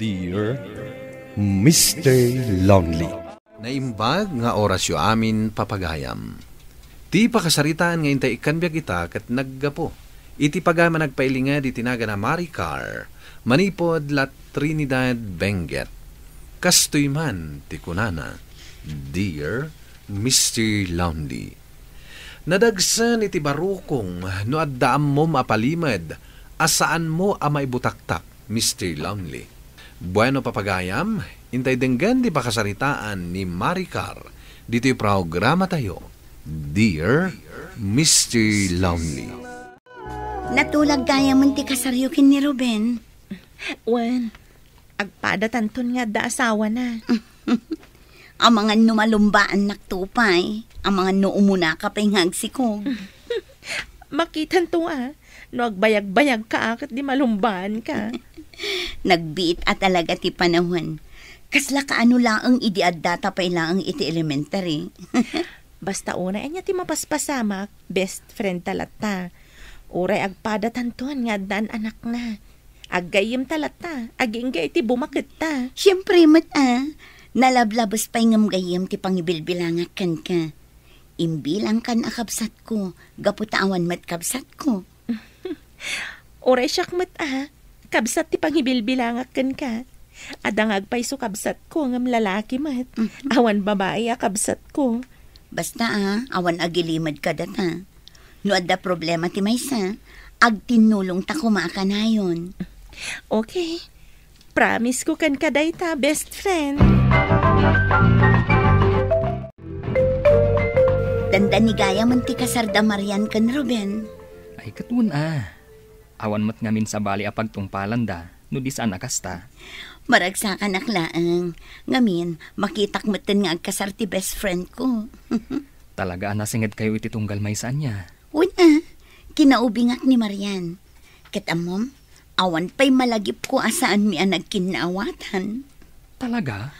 Dear Mr. Lonely. Naimbag nga orasyo amin papagayam. Ti pakasaritaan nga intay ikanbyag ita kat naggapo. Iti pagama nagpailinga di tinaga na Maricar, manipod la Trinidad Benguet. Kastoy man ti kunana, Dear Mr. Lonely. Nadagsan iti barukong no addaam mo mapalimad, asaan mo amay butaktak, Mr. Lonely. Bueno papagayam, intay denggan di pakasaritaan ni Maricar, dito yung programa tayo, Dear Mr. Lonely. Natulag gaya man ti kasaryukin ni Ruben. Wen, agpada tanton nga da asawa na. Ang mga numalumbaan naktupay, ang mga nuumuna ka pa'y ngagsikog. Makitan to no agbayag-bayag ka akat di malumbaan ka. Nagbiit at talaga ti panahon. Kasla kaano laang idiadata pa'y laang iti elementary. Basta una niya ti mapaspasamak, best friend talata. Uray agpada tanton nga dan anak na. Aggayim talata, agingga iti bumakit ta. Siyempre mat nalablabas pa'y ngamgayim ti pangibilbilangat kan ka. Imbilang kan akabsat ko, gaputawan mat kabsat ko. Uray siyak mat kabsat ti pangibilbilangat kan ka. Adang agpay so kabsat ko ngam lalaki mat. Awan babae kabsat ko. Basta awan agilimad ka data. No adda problema ti maysa, agtinulong ta kumaka na yun. Okay. Promise ko kan kaday ta, best friend. Dandan ni gaya man ti kasarda Marian kan Ruben. Ay katun awan mat ngamin sa bali apag tungpalan da, no di saan nakasta. Maragsakan aklaang, ngamin makitak matan nga agkasar ti best friend ko. Talaga nasinged kayo iti tunggal may saan niya. Kinaubingak ni Marian. Katamom, awan pa'y malagip ko asaan mi ang nagkinaawatan. Talaga?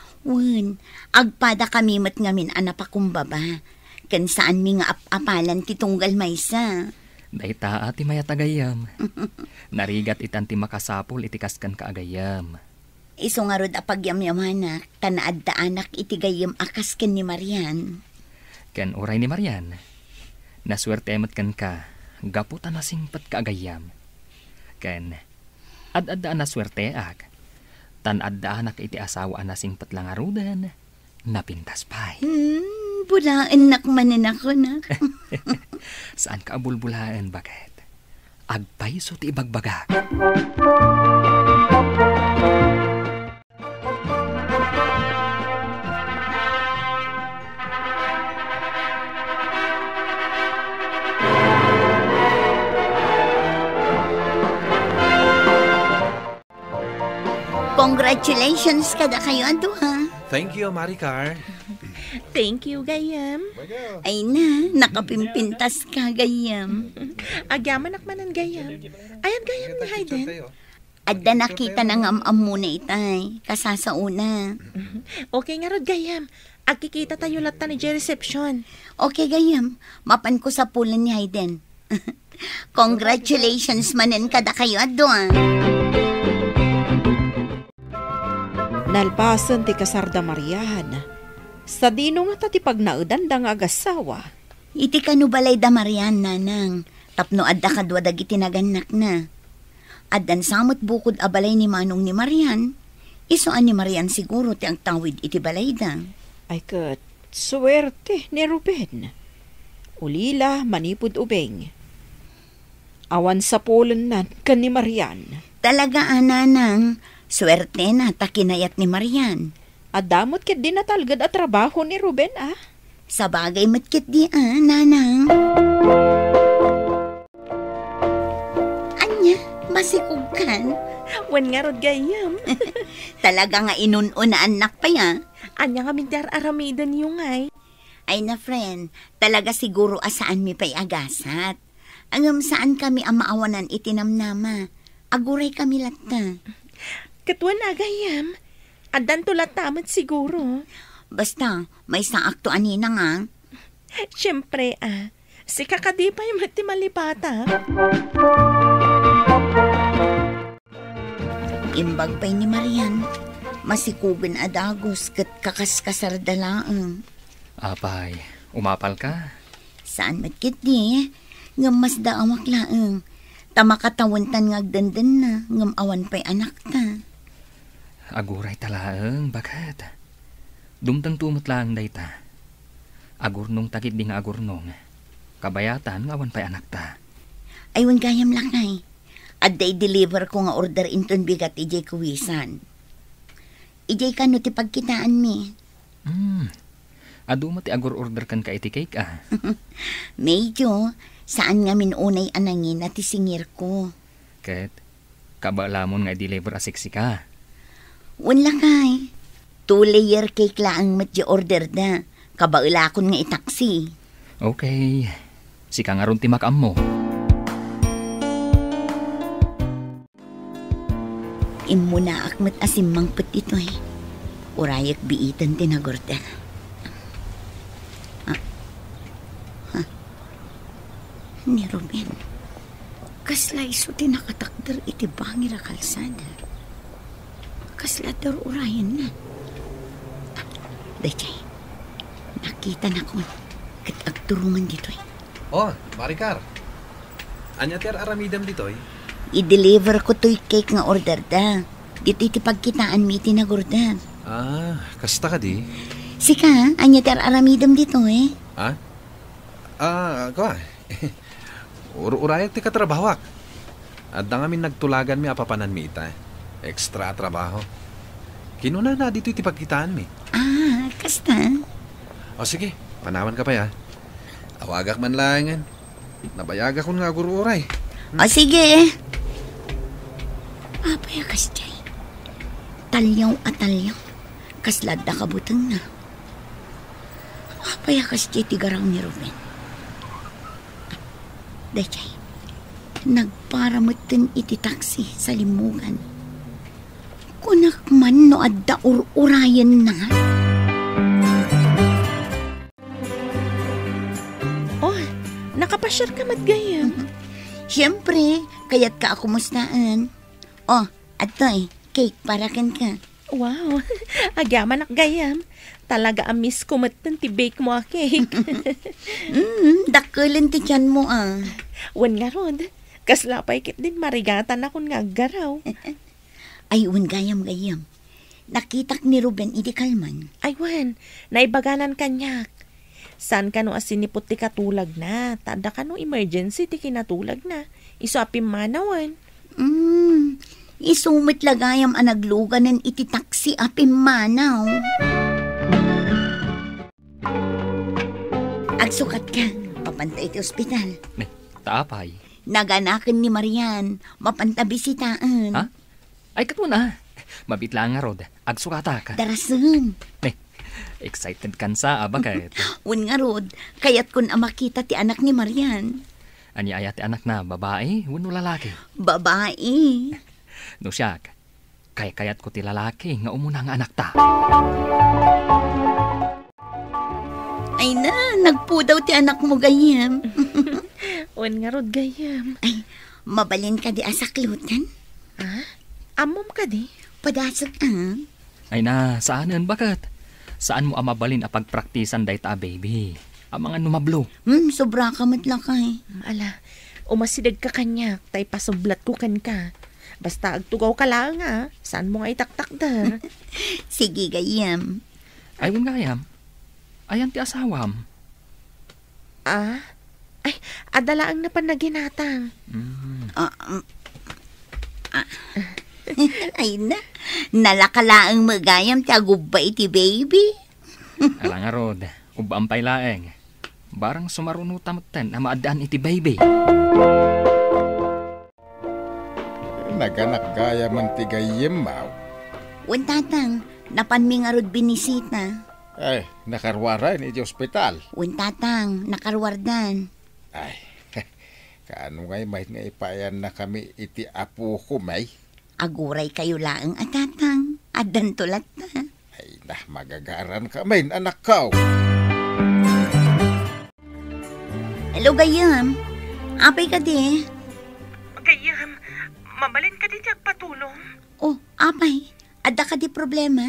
Agpada kami mat ngamin anapakumbaba. Kan saan mi nga apalan ti tunggal maysa. Dayta ati maya tagayam. Narigat itan ti makasapol itikaskan ka agayam. Iso nga rod apagyamyamanak, tanaad da anak itigayam akaskan ni Marian. Ken oray ni Marian, naswerte emat kan ka, gaputa nasingpat ka agayam. Ken, ad-adda naswerte tan-adda anak iti asawa nasingpat lang arudan, napintas pa'y. Bulaan nakmanin ako na. Saan ka abulbulaan, bakit? Agpaiso ti ibagbagak. Congratulations kada kayo ando Thank you, Maricar. Thank you, gayam. Ay na, nakapimpintas ka, gayam. Agyaman akmanan gayam. Ayan gayam ni Hayden. Adda nakita ng am-am muna itay, kasasauna. Okay nga rod gayam. Agkikita tayo latta ni reception. Okay, gayam. Mapan ko sa pulan ni Hayden. Congratulations manen kada kayo ado Nalpasan ti kasarda Marian. Sa dino nga ti pagnaudan dang agasawa. Iti kanubalay da Marian, nanang. Tapno adda kadwa dagiti naganak na. Addan samot bukod abalay ni manong ni Marian. Isuan ni Marian siguro ti ang tawid iti balay da. Ay kat, suwerte ni Ruben. Ulila manipod ubeng. Awan sa pulan na kan ni Marian. Talaga nanang. Swerte na takinayat ni Marian. Adamot ket din natalgad at trabaho ni Ruben Sa bagay matkit di nanang. Anya, masikog kan? Wen nga rod gayam. Talaga nga inununa anak pa Anya nga mintar aramidan yung ay. Ay na friend, talaga siguro asaan mi pa'y agasat. Angam saan kami ang maawanan itinamnama. Aguray kami latta. Katwan na gayam. Adan tulat tamat siguro. Basta, may saak to anina nga. Siyempre si kakadipay mati malipata. Imbag pa'y ni Marian, masikugan adagos kat kakaskasardalaang. Apay, umapal ka? Saan matkit di? Ngam mas daawak laang. Tamakatawantan ngagdandan na, ngam awan pa'y anak ta. Aguray talaang, bakit? Dumtang tumot lang dayta. Agurnong takit di nga agurnong. Kabayatan nga awan pa'y anak ta. Aywan gayam lakay. At deliver ko nga order inton bigat ijay kuwisan. Ijay ka no ti pagkitaan mi. Adu mo ti agur order kan ka iti cake ah. Medyo, saan nga minunay anangin at isingir ko. Ket, kabalamon nga i-deliver a sexy ka. Wan lakay. 2-layer cake laang matya order da. Kabailakon nga itaksi. Okay, sika nga ron ti makam mo. Imuna akmat asimang petito eh. Urayak biitan tinagorda. Ni Ruben, kasla iso tinakatakdar iti bangir a kalsada. Kasla dar urayan na. Dayjay, nakita na ko kat agturungan dito eh. Oh, Maricar. Anya ti aramidam ditoy? I-deliver ko to'y cake nga order da. Dito iti pagkitaan mi tinagorda. Kasta ka di? Sika, anya ti aramidam dito eh. Kwa. Urayak ti katrabahawak. At da ngamin nagtulagan mi apapanan mi ita. Extra trabaho. Kinuna na dito iti pagkitaan mi. Kasta. O sige, manawan ka pa ya. Awagak man langan. Nabayaga ko nga gururay. O sige. Papaya kas jay. Talyaw at talyaw. Kaslad na kabutang na. Papaya kas jay tigarang ni Ruben. Dayjay, nagparamutin iti taksi sa limugan. Kunak man no adda urayan na. Oh, nakapasyar ka matgayam. Siyempre, kaya't ka ako mustaan. Oh, atoy, cake para kan ka. Wow, agyaman ak gayam. Talaga amis ko matan ti bake mo a cake. Dakulan ti tiyan mo Wan nga rod, kaslapay kit din marigatan akong nga garaw. Ay, wan gayam. Nakitak ni Ruben iti kalman. Ay wan, naibaganan kanyak. San ka no asin ni puti katulag na, tada ka no emergency ti kinatulag na. Iso apim manawan. Isumit lagayam anagluganan iti taksi apim manaw. Agsukat ka, papantay iti ospital. Taapay. Naganakan ni Marian, mapanta bisitaan. Ha? Ay, kat mo na. Mabitla nga rod. Agsukata ka. Darasan. Excited kan sa bakit? Un nga rod, kayat kun makita ti anak ni Marian. Anya ayat ti anak na babae, wano lalaki? Babae. No siyak, kayat ko ti lalaki nga umuna nga anak ta. Ay na, nagpudaw ti anak mo gayam. Wan nga rod gayam. Ay, mabalin ka di asaklutan? Amom ka di? Padasok Ay na, saanan bakit? Saan mo amabalin a pagpraktisan day ta, baby? Ang mga numablo. Sobra ka matlakay. Ala, umasidag ka kanyak, tay pasublat ko kan ka. Basta agtugaw ka lang saan mo nga itaktak da? Sige gayam. Ay, wang gayam. Ayan ti asawam. Ay, adalaang na panaginatang. Ay na, nalakalaang magayam ti agubay ti baby. Ala nga rod, ubampay laeng. Barang sumarunutamatan na maadaan iti baby. Naganak gaya man ti gayem maw. Wan tatang, napanmi nga rod binisita. Ay, nakarwara ni di ospital. Wan tatang, nakarwardan. Ay, kaano ngay may nga ipayan na kami iti apo ko may? Aguray kayo laang at tatang, adan tulat na. Ay, magagaran ka may anak ka. Hello gayam, apay ka di. Gayam, mabalin ka di patulong. Oh, Ay, adda ka di problema?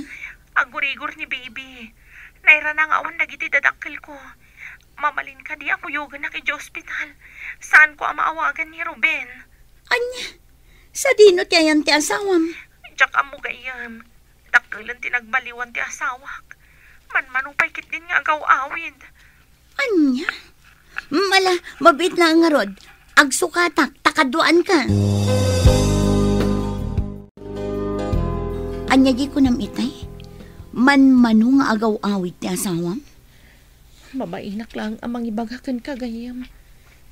Agurigor ni baby. Naira na nga awan dagiti dadakkel ko. Mamalin ka di ako yoga na kay hospital. Saan ko ang maawagan ni Ruben? Anya, sa dino tiyan ti asawam. Diyak amo gayam. Dakkelan tinagbaliwan ti asawak. Manupay kit din nga agaw-awid. Anya, mala, mabit na nga rod. Agsukatak, takaduan ka. Anya di ko nam itay. Manu nga agaw-awid ti asawam. Mabainak lang amang ibagakan ka gayam.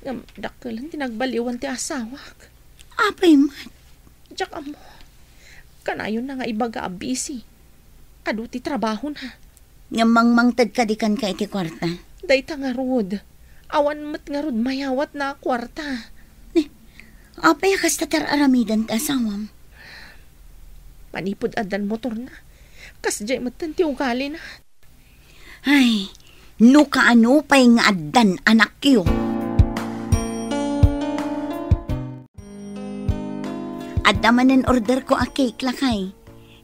Ngam dakkelan tinagbaliwan ti asawak. Apay man. Diyak amo. Kanayon na nga ibaga abisi. Adu ti trabaho na. Nga mangmangtad ka di kan ka iti kwarta. Dayta nga rod. Awan mat nga rod mayawat na kwarta. Apay kas tatar aramidan ti asawam. Manipod adan motor na. Kasjay matan ti ugali na. Ay, no kaano pa'y nga addan anak kiyo. Adda manen order ko a cake lakay.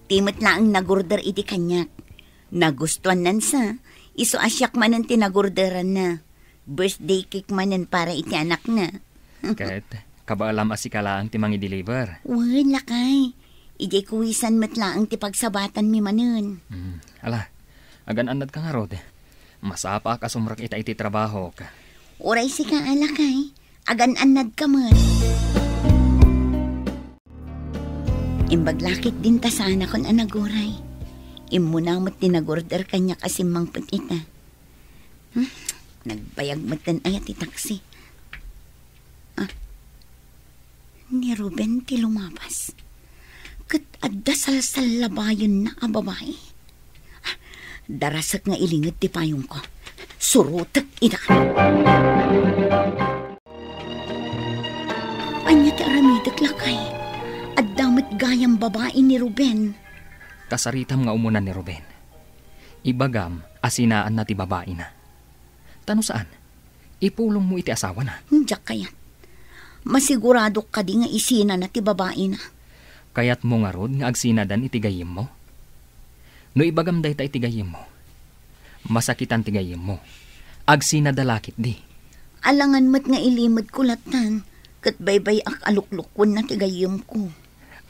Timot na ang nagorder iti kanyak. Nagustuhan nan sa, iso asyak manen tinagorderan na. Birthday cake manen para iti anak na. Kahit kabaalam asikalaang ti mangi-deliver. Uy, lakay. Ijay kuwisan matlaang ti pagsabatan mi manen. Ala, agan-anad ka nga rod. Masapa ka sumrak ita iti trabaho ka. Uray si ka alakay. Agan-anad ka man. Imbaglakit din ta sana kon anaguray. Imunang mat tinagorder kanya kasimang petita. Nagbayag matan ayat ti taksi. Ni Ruben ti lumabas. Kat adda salsal labayon na a babae. Darasak nga ilingid ti payong ko. Surutak ina. Anya ti aramidak lakay. Addamat gayang babae ni Ruben. Kasaritam nga umunan ni Ruben. Ibagam, asinaan na ti babae na. Tano saan? Ipulong mo iti asawa na. Diyak kayat. Masigurado ka di nga isina na ti babae na. Kayat mo nga rod nga agsinadan iti gayim mo. No ibagam day ta iti gayim mo. Masakitan ti gayim mo. Agsinadalakit di. Alangan mat nga ilimod kulatan. Kat baybay ak aluklukon na ti gayim ko.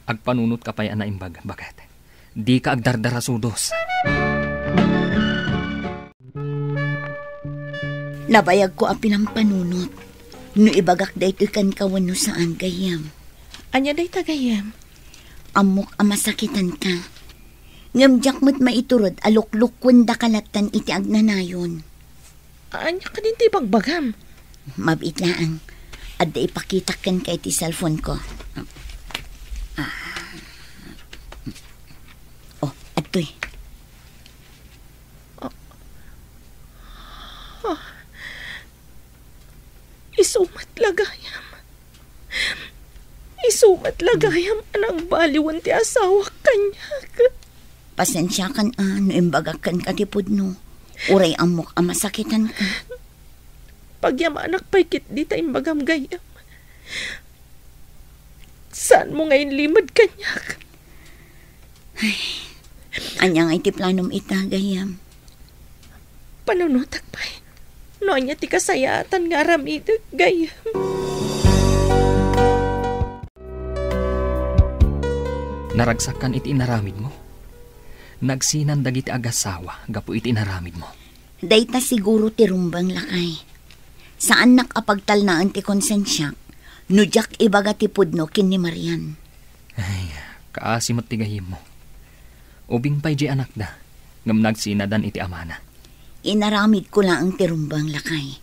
Agpanunot ka pa'y ana imbag. Bakit? Di ka agdardarasudos. Nabayag ko apin ang panunot. No ibagak da ito kan kawan no saan gayam. Anya day tagayam. Amok amasakitan ka. Ngamjak mo't maiturod aluklukon da kalatan iti agnanayon. Anya ka din ti bagbagam. Mabit laang. Adda ipakita kan ka iti cellphone ko. Oh, atoy. Isumat lagayam. Isumat lagayam anang baliwan ti asawa kanya. Pasensya kan no imbagakan ka tipod no. Uray amok amasakitan ka. Pagyama anak paikit di ta imbagam gayam. Saan mo ngayon limad kanyak? Ay, anyang iti planom ita gayam. Panunutak pa. No anya ti kasayatan nga ramidag gayam. Naragsakan iti inaramid mo. Nagsinan dagiti agasawa gapu iti inaramid mo. Dayta siguro ti rumbang lakay. Saan nakapagtalnaan ti konsensya, no jak ibaga ti pudno kin ni Marian. Ay, kaasimot ti gayim mo. Ubing pa'y di anak da, ngam nagsinadan iti amana. Inaramid ko lang ang ti rumbang lakay.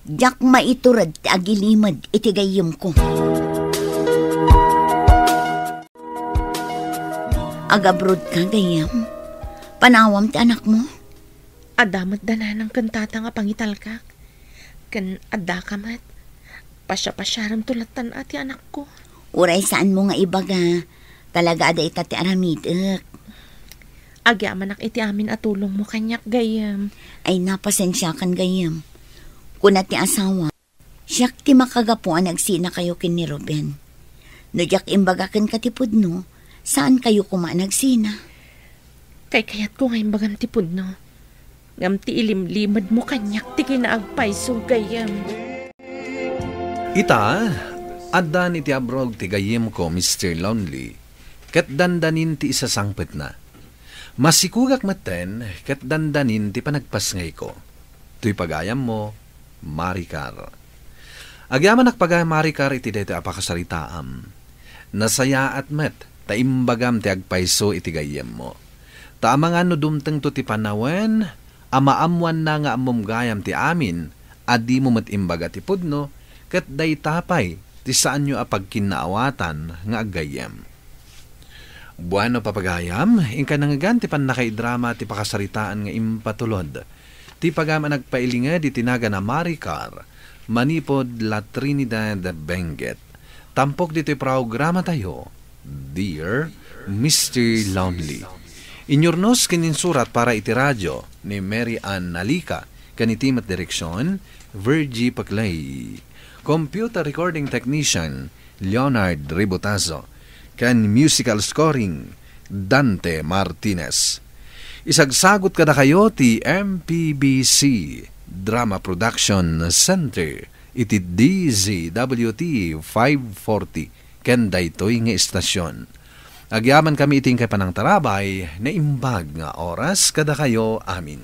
Jak maiturad ti agilimad iti gayim ko. Agabrod ka gayam. Panawam ti anak mo. Adamat dana ng kantata nga pangitalkak. Kan adda kamat. Pasya-pasyaram tulatan ati anak ko. Uray saan mo nga ibaga. Talaga ada ita ti aramidak. Agyaman ak iti amin at tulong mo kanyak gayam. Ay napasensya kan gayam. Kuna ti asawa. Siyak ti makagapuan nagsina kayo kin ni Ruben. No jak imbagakan katipod no. Saan kayo kumanagsina? Kay kayat ko ngayon bagang tipod no. Ngam ti ilimlimad mo kanyak ti kinaagpay so gayam. Ita, addan iti abrog ti gayem ko, Mr. Lonely, kat dandanin ti isasangpet na. Masikugak maten, kat dandanin ti panagpasngay ko. Tuy pagayam mo, Maricar. Agyaman nakpagayam Maricar iti dito apakasaritaam. Nasaya at met, taimbagam ti agpayso iti gayem mo. Taamang ano dumteng to ti panawen, amaamuan na nga amom gayam ti amin, adi mo matimbaga ti pudno, kat day tapay, ti saan nyo apagkinaawatan nga agayem. Buano papagayam, inka nangagan ti panakaidrama ti pakasaritaan nga impatulod. Ti pagama nagpailinga di tinaga na Maricar, manipod la Trinidad Benguet. Tampok dito'y programa tayo, Dear Mr. Lonely. Inyornos kininsurat para iti radyo ni Mary Ann Nalika, kanitimat direksyon, Virgie Paclay. Computer recording technician, Leonard Ribotazo. Kan musical scoring, Dante Martinez. Isagsagot kada kayo ti MPBC Drama Production Center iti DZWT 540 ken daytoy nga istasyon. Agyaman kami iting kay panang tarabay na imbag nga oras kada kayo amin.